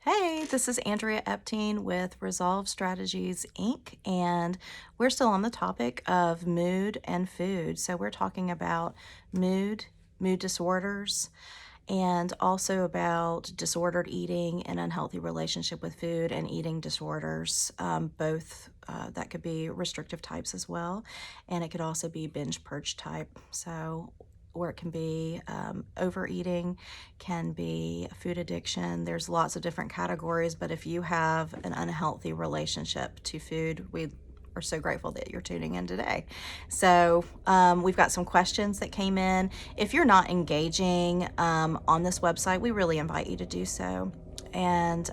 Hey, this is Andrea Epting with Resolve Strategies Inc. And we're still on the topic of mood and food. So we're talking about mood, mood disorders, and also about disordered eating and unhealthy relationship with food and eating disorders. Both that could be restrictive types as well, and it could also be binge purge type. So or it can be overeating, can be food addiction. There's lots of different categories, but if you have an unhealthy relationship to food, we are so grateful that you're tuning in today. So we've got some questions that came in. If you're not engaging on this website, we really invite you to do so. And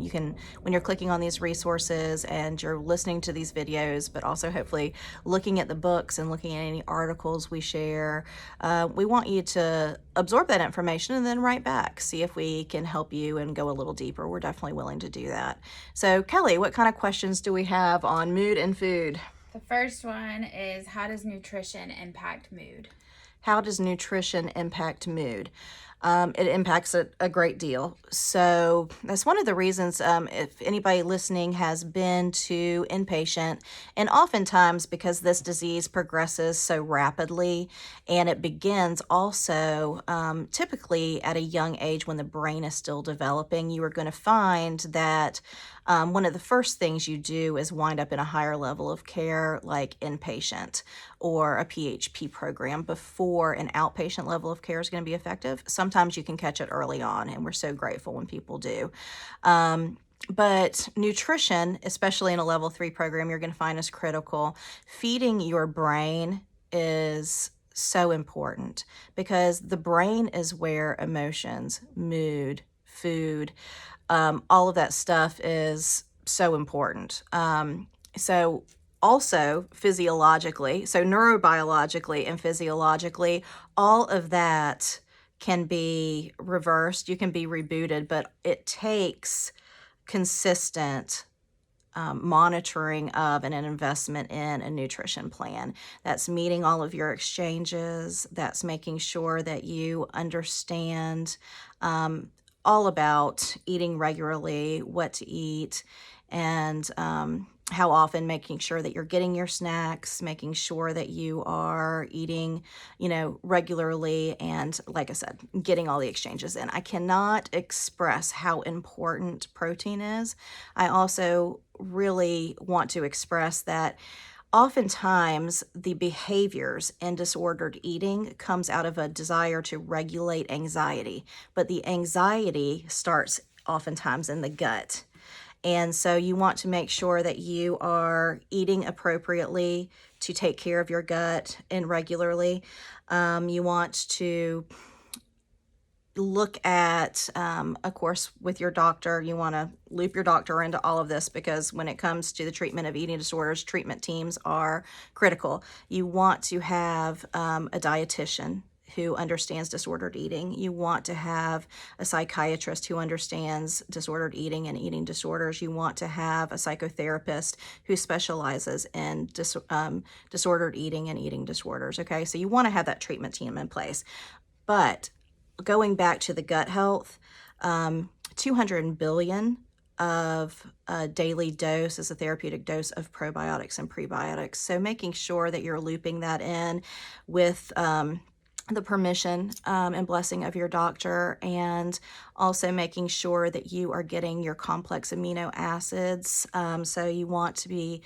you can, when you're clicking on these resources and you're listening to these videos, but also hopefully looking at the books and looking at any articles we share, we want you to absorb that information and then write back, see if we can help you and go a little deeper. We're definitely willing to do that. So Kelly, what kind of questions do we have on mood and food? The first one is, how does nutrition impact mood? How does nutrition impact mood? It impacts it a great deal. So that's one of the reasons, if anybody listening has been to inpatient, and oftentimes because this disease progresses so rapidly and it begins also typically at a young age when the brain is still developing, you are going to find that one of the first things you do is wind up in a higher level of care, like inpatient or a PHP program, before an outpatient level of care is going to be effective. Sometimes you can catch it early on, and we're so grateful when people do. But nutrition, especially in a level 3 program, you're going to find is critical. Feeding your brain is so important because the brain is where emotions, mood, food, all of that stuff is so important. So also physiologically, so neurobiologically and physiologically, all of that can be reversed. You can be rebooted, but it takes consistent monitoring of and an investment in a nutrition plan. That's meeting all of your exchanges. That's making sure that you understand all about eating regularly, what to eat, and how often, making sure that you're getting your snacks, making sure that you are eating, regularly, and like I said, getting all the exchanges in. I cannot express how important protein is. I also really want to express that oftentimes the behaviors in disordered eating comes out of a desire to regulate anxiety, but the anxiety starts oftentimes in the gut. And so you want to make sure that you are eating appropriately to take care of your gut and regularly. You want to look at, of course, with your doctor, you want to loop your doctor into all of this because when it comes to the treatment of eating disorders, treatment teams are critical. You want to have a dietitian who understands disordered eating. You want to have a psychiatrist who understands disordered eating and eating disorders. You want to have a psychotherapist who specializes in disordered eating and eating disorders. Okay, so you want to have that treatment team in place. But going back to the gut health, 200 billion of a daily dose is a therapeutic dose of probiotics and prebiotics. So making sure that you're looping that in with the permission and blessing of your doctor, and also making sure that you are getting your complex amino acids. So you want to be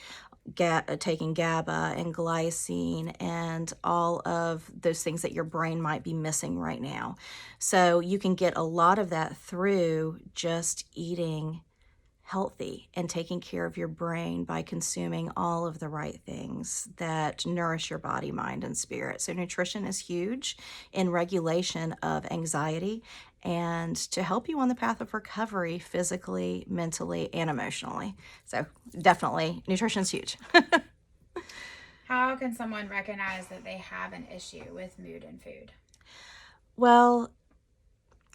taking GABA and glycine and all of those things that your brain might be missing right now. So you can get a lot of that through just eating healthy and taking care of your brain by consuming all of the right things that nourish your body, mind, and spirit. So nutrition is huge in regulation of anxiety and to help you on the path of recovery physically, mentally, and emotionally. So definitely nutrition is huge. How can someone recognize that they have an issue with mood and food? Well,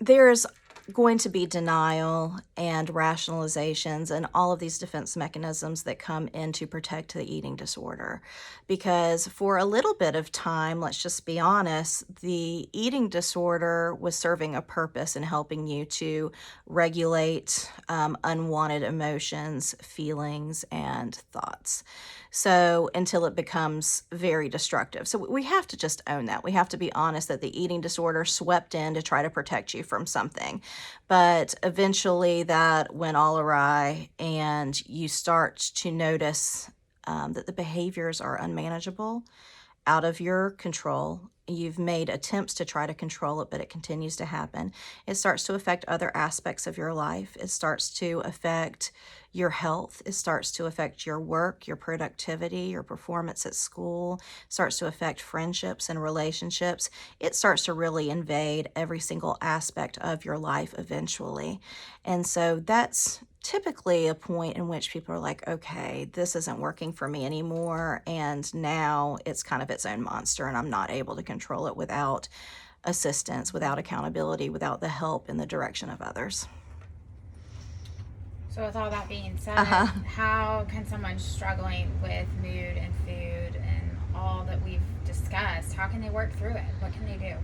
there's going to be denial and rationalizations and all of these defense mechanisms that come in to protect the eating disorder. Because for a little bit of time, let's just be honest, the eating disorder was serving a purpose in helping you to regulate unwanted emotions, feelings, and thoughts. So until it becomes very destructive. So we have to just own that. We have to be honest that the eating disorder swept in to try to protect you from something. But eventually that went all awry, and you start to notice that the behaviors are unmanageable, out of your control. You've made attempts to try to control it, but it continues to happen. It starts to affect other aspects of your life. It starts to affect your health. It starts to affect your work, your productivity, your performance at school. It starts to affect friendships and relationships. It starts to really invade every single aspect of your life eventually. And so that's typically a point in which people are like, okay, this isn't working for me anymore. And now it's kind of its own monster, and I'm not able to control it without assistance, without accountability, without the help and the direction of others. So, with all that being said, Uh-huh. how can someone struggling with mood and food and all that we've discussed, how can they work through it? What can they do?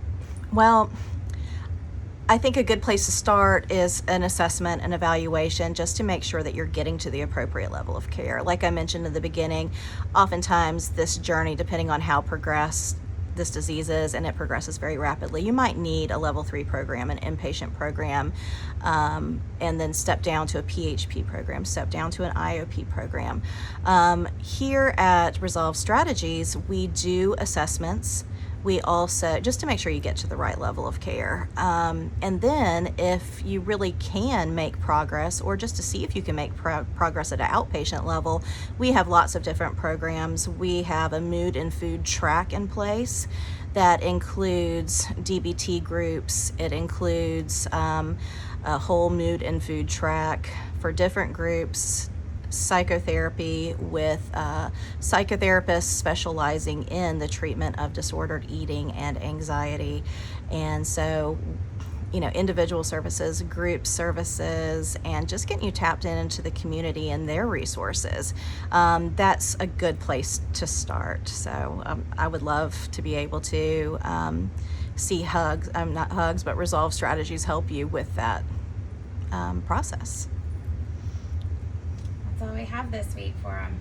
Well, I think a good place to start is an assessment and evaluation just to make sure that you're getting to the appropriate level of care. Like I mentioned in the beginning, oftentimes this journey, depending on how progressed this disease is, and it progresses very rapidly, you might need a level 3 program, an inpatient program, and then step down to a PHP program, step down to an IOP program. Here at Resolve Strategies, we do assessments. We also, just to make sure you get to the right level of care. And then if you really can make progress, or just to see if you can make progress at an outpatient level, we have lots of different programs. We have a mood and food track in place that includes DBT groups. It includes a whole mood and food track for different groups, psychotherapy with psychotherapists specializing in the treatment of disordered eating and anxiety. And so, individual services, group services, and just getting you tapped into the community and their resources. That's a good place to start. So I would love to be able to see not Hugs, but Resolve Strategies help you with that process. That's all we have this week for them.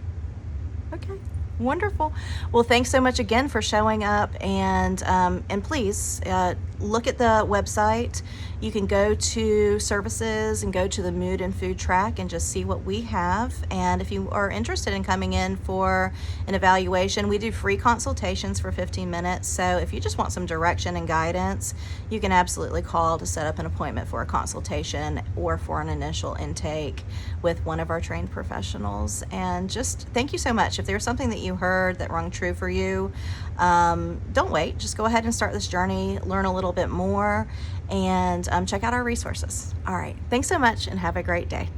Okay, wonderful. Well, thanks so much again for showing up, and please look at the website. You can go to services and go to the mood and food track and just see what we have. And if you are interested in coming in for an evaluation, we do free consultations for 15 minutes. So if you just want some direction and guidance, you can absolutely call to set up an appointment for a consultation or for an initial intake with one of our trained professionals. And just thank you so much. If there's something that you heard that rung true for you, don't wait. Just go ahead and start this journey, learn a little bit more, and check out our resources. All right. Thanks so much, and have a great day.